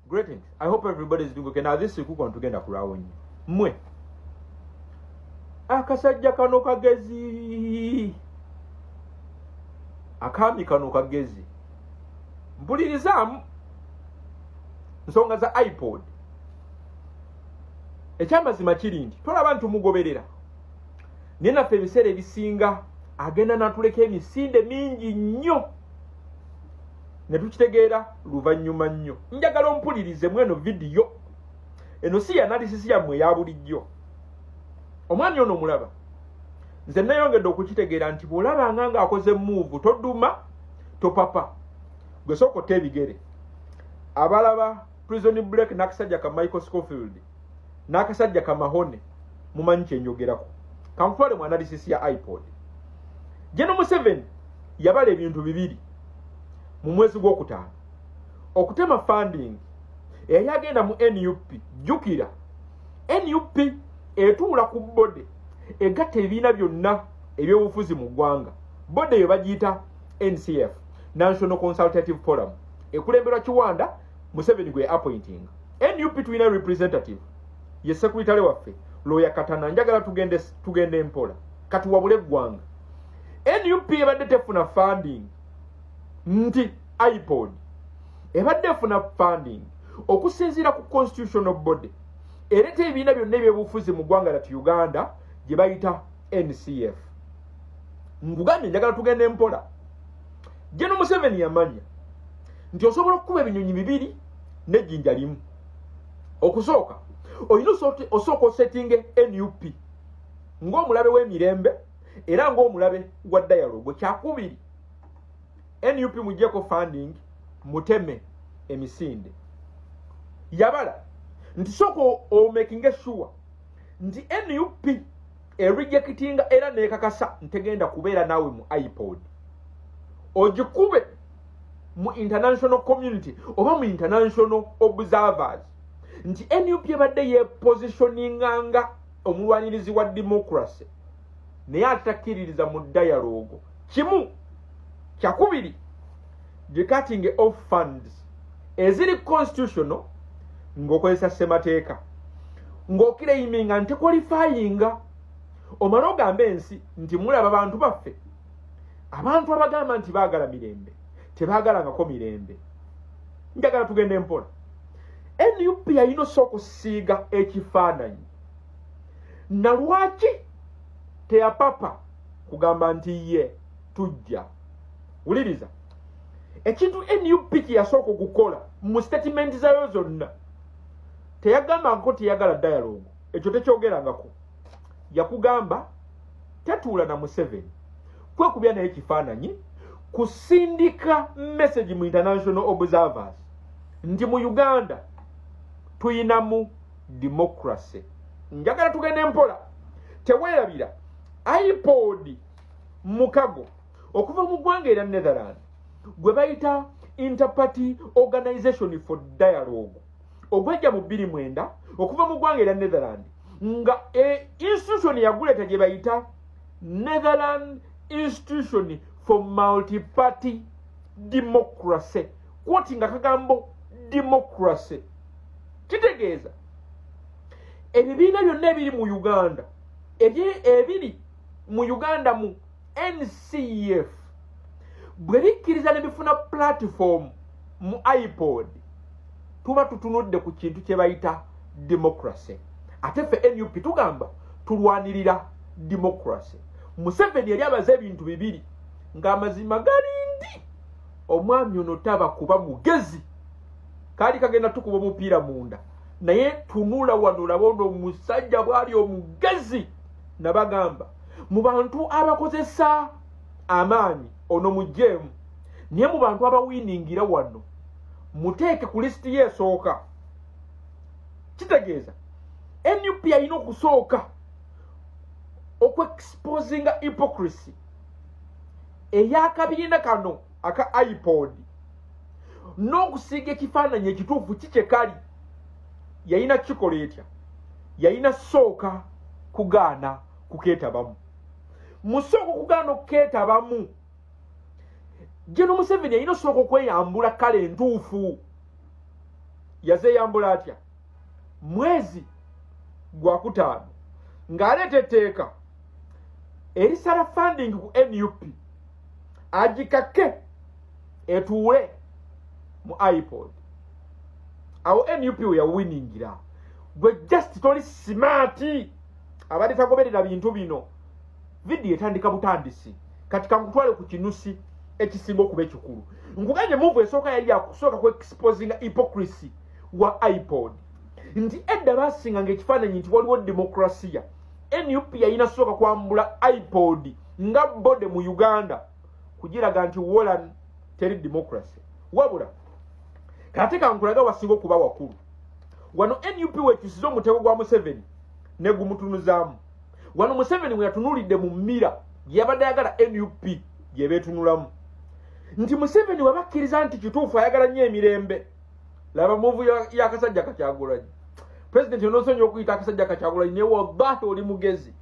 Greetings. I hope everybody is doing okay. Now this week we're going to get a crowd. Mwe. Akasajja kano kagezi. Akami kano kagezi. Mpulirizamu nsonga za iPod. Ekyamazima kiri nti tolaba nti tumugoberera. Naye naffe ebiseera ebisinga agenda n'atuleka emisinde mingi nnyo. Ne tukitegeera luvannyuma nnyo. Njagala ompulirize mweno vidiyo. Eno si analysis yammwe eya bulijjo. Omwami ono mulaba. Nze nayongedde okukitegeera nti bw'olabanga ng'akoze move toduma topapa. Gwe sooka otta ebigere. Abalaba Prison Break n'akasajja ka Michael Scofield n'akasajja ka Mahone mumanyi kye njogerako. Kankutwale mu analysis ya iPod. General Museveni yabala ebintu bibiri mu mwezi gw'okutaano. Okutema funding eyagenda mu NUP. Jjukira NUP etuula ku bode egatta ebibiina byonna ebyobufuzi mu ggwanga. Bode eyo bagiyita NCF, National Consultative Forum, ekulemberwa Kiwanda Museveni gwe appointing. NUP tulina representative ye secretary waffe Lawyer Katana. Njagala tugende mpola kati wabule eggwanga. NUP ebadde tefuna funding nti iPod ebadde efuna funding okusinziira ku constitutional body ereta ebibiina byonna ebyobufuzi mu ggwanga lati Uganda gye bayita NCF. Ngugambye njagala tugende mpola. General Museveni yamanya nti osobola okukuba ebinyonyi bibiri n'ejjinja limu. Okusooka olina osooka osettinge NUP ng'omulabe w'emirembe era ng'omulabe wa dialogue. Kyakubiri NUP muggyeko funding muteme emisinde. Yabala nti sooka omaking sure nti NUP erejectinga era nekakasa ntegenda kubeera naawe mu iPod. Ogikube mu international community oba mu international observers nti NUP ebadde yepositioninganga omulwanirizi wa democracy naye atakkiririza mu dialogue. Kimu kyakubiri the cutting of funds eziri constitutional ng'okozesa ssemateeka ng'okiraiminga nti qualifyinga omala ogamba ensi nti mulaba abantu baffe abantu abagamba nti baagala mirembe tebaagalangako mirembe. Njagala tugende mpola. NUP yalina osooka okusiiga ekifaananyi na lwaki teyapapa kugamba nti ye tujja. Wuliriza ekintu NUP kye yasooka okukola mu statement zayo zonna teyagambangako teyagala dialogue. Ekyo tekyogerangako. Yakugamba tetuula na Museveni kwekubya naye ekifaananyi kusindika message mu international observers nti mu Uganda tuyinamu democracy. Njagala tugende mpola. Teweerabira iPod mukago okuva mu ggwanga erya Netherlands gwe bayita Interparty Organization for Dialogue ogwejja mu 2009 okuva mu ggwanga erya Netherlands nga institution yaguleta gye bayita Netherlands Institution for Multi-Party Democracy. Kwoti nga kagambo democracy kitegeeza ebibiina byonna ebiri mu Uganda ebiri mu Uganda mu NCF bwe bikkiriza ne bifuna platform mu iPod tuba tutunudde ku kintu kye bayita democracy. Ate ffe NUP tugamba tulwanirira democracy. Museveni yali abaze ebintu bibiri ng'amazima gali ndi omwami ono taba kuba mugezi kaali kagenda tukuba omupiira munda naye tunula wano laba ono omusajja bwali omugezi. Nabagamba mu bantu abakozesa amaanyi ono mugjeemu naye mu bantu abawiningira wano muteeke ku lisiti yeesooka. Kitegeeza NUP yalina okusooka okweexposinga hypocrisy ey'akabiina kano aka iPod n'okusiiga ekifaananyi ekituufu kikye kali. Yalina kikola etya? Yalina sooka kugaana kukeetabamu. Musooka kugaana okukeetabamu General Museveni yalina sooka okweyambula kale entuufu. yazeyambula atya mwezi gwa kutaano ng'aleeta etteeka erisala funding ku NUP agikake etuule mu iPod awo NUP we yawinningira gwe just toli smart abadde tagoberera bintu bino video etandika butandisi kati kankutwale ku kinusi ekisinga okuba ekikulu nkuganye move esooka yali yakusooka ku exposing hypocrisy wa iPod nti edda basinga ng'ekifaananyi nti waliwo demokrasiya NUP yayina sooka kwambula iPod nga bode mu Uganda kugiraga nti wola teri democracy wabula kate kankulaga wasinga okuba wakulu wano NUP wekyusiza omutego gwa Museveni ne gumutunuzaamu wano Museveni we yatunulidde mu mmira yabadde ayagala NUP gye beetunulamu nti Museveni wabakkiriza nti kituufu ayagala nnyo emirembe laba muvu ya Kasajja Kyagulanyi president onosonye okuyita Kasajja Kyagulanyi ne wallahi oli mugezi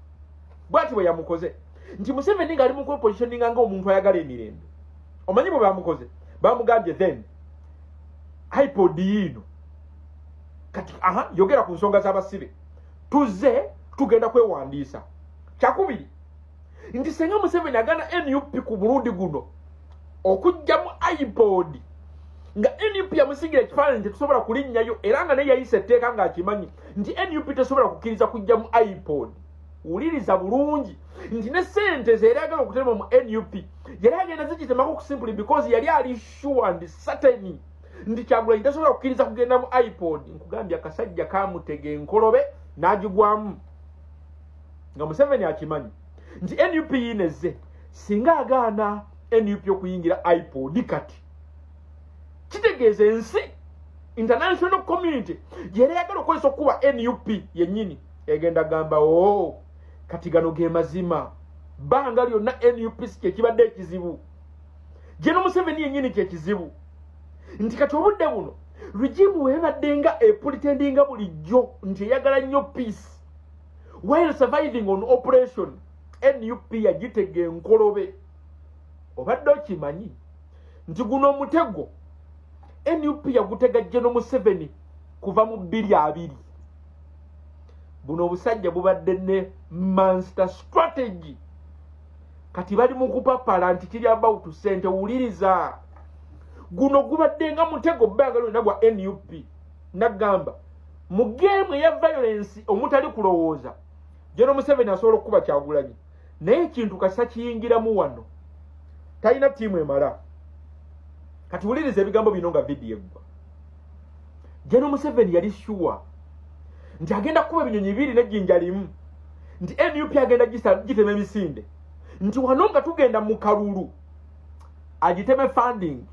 bwati bwe yamukoze nti Museveni ng'ali mu positioning nga omuntu ayagala emirembe omanyi bwe bamukoze bamugambye then iPod yino kati yogera ku nsonga z'abasibe tuze tugenda kwewandiisa kyakubiri nti senga Museveni agana NUP ku Burundi guno okujja mu iPod nga NUP yamusigira ekifaananyi tetusobola kulinnyayo era nga naye yayise etteeka ng'akimanyi nti NUP tesobola kukkiriza kujja mu iPod wuliriza bulungi nti ne sente ze yali agala okutema mu NUP yali agenda zikitemako ku simply because yali ali sure and certain nti Kyagulanyi tasobola kukkiriza kugenda mu iPod nkugambye akasajja kaamutega enkolobe n'agigwamu nga Museveni akimanyi nti NUP yineze singa agaana NUP okuyingira iPod kati kitegeeza ensi international community yali yagala okozesa okuba NUP yennyini egenda gamba kati gano ge mazima bbanga lyonna NUP si kyekibadde ekizibu General Museveni yennyini kyekizibu nti kati obudde buno regimu webadde nga epulitendinga bulijjo nti eyagala nnyo peace while surviving on operation NUP yagitega enkolobe obadde okimanyi nti guno omutego NUP yagutega General Museveni kuva mu 2020 buno obusajja bubadde ne monster strategy kati bali mu kupapala nti kiri about sente wuliriza guno gubadde nga mutego bbanga lyonna gwa NUP nagamba mu game ya violence omutali kulowooza General Museveni asobola okuba Kyagulanyi naye ekintu kasa kiyingiramu wano talina tiimu emala kati wuliriza ebigambo bino nga video eggwa General Museveni yali sure nti agenda kuba ebinyonyi bibiri n'ejjinja limu nti NUP agenda gitema emisinde nti wano nga tugenda mu kalulu agiteme funding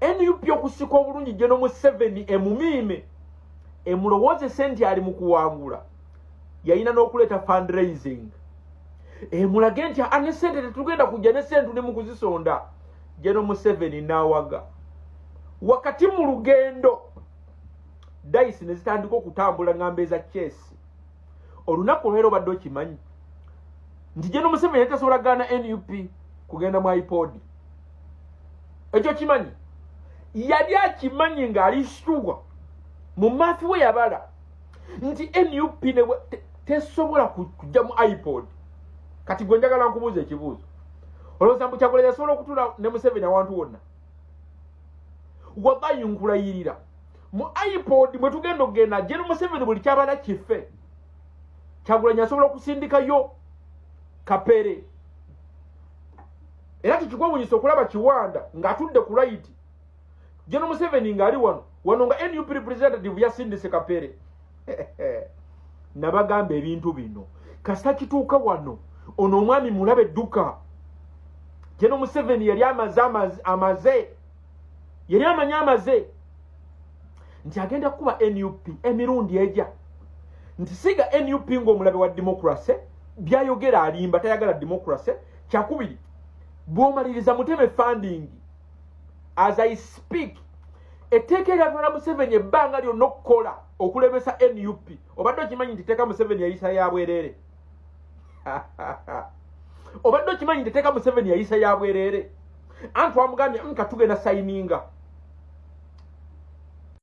NUP okusika obulungi General Museveni emumiime emulowooze sente ali mu kuwangula yayina n'okuleeta fundraising emulage nti ane sente tetugenda kujja ne sente ne mu kuzisonda General Museveni n'awaga wakati mu lugendo dice ne zitandika okutambula ng'ambe eza chess olunaku olwero badde okimanyi nti General Museveni tasobola gaana NUP kugenda mu iPod ekyo kimanyi yali akimanyi ng'ali sure mu maafi we yabala nti NUP tesobola kujja mu iPod kati gwe njagala nkubuuza ekibuuzo olowooza mbu Kyagulanyi asobola okutula ne Museveni awantu wonna wallahi nkulayirira mu iPod mwe tugenda okugenda General Museveni buli kyabala kife Kyagulanyi asobola okusindikayo kapere era tekikwewunyisa okulaba Kiwanda ng'atudde ku right General Museveni ng'ali wano nga NUP representative yasindise kapere nabagamba ebintu bino kasita kituuka wano ono omwami mulabe edduka General Museveni yali amaze yali amanyi amaze nti agenda kuba NUP emirundi ejja nti siga NUP ng'omulabe wa democracy byayogera alimba tayagala democracy kyakubiri bw'omaliriza muteme funding as I speak etteeka eryatwala Museveni ebbanga lyonna okukola okulemesa NUP obadde okimanyi nti etteeka Museveni yayisa ya bwereere obadde okimanyi nti etteeka Museveni yayisa ya bwereere anti wamugambye nka tugenda sayininga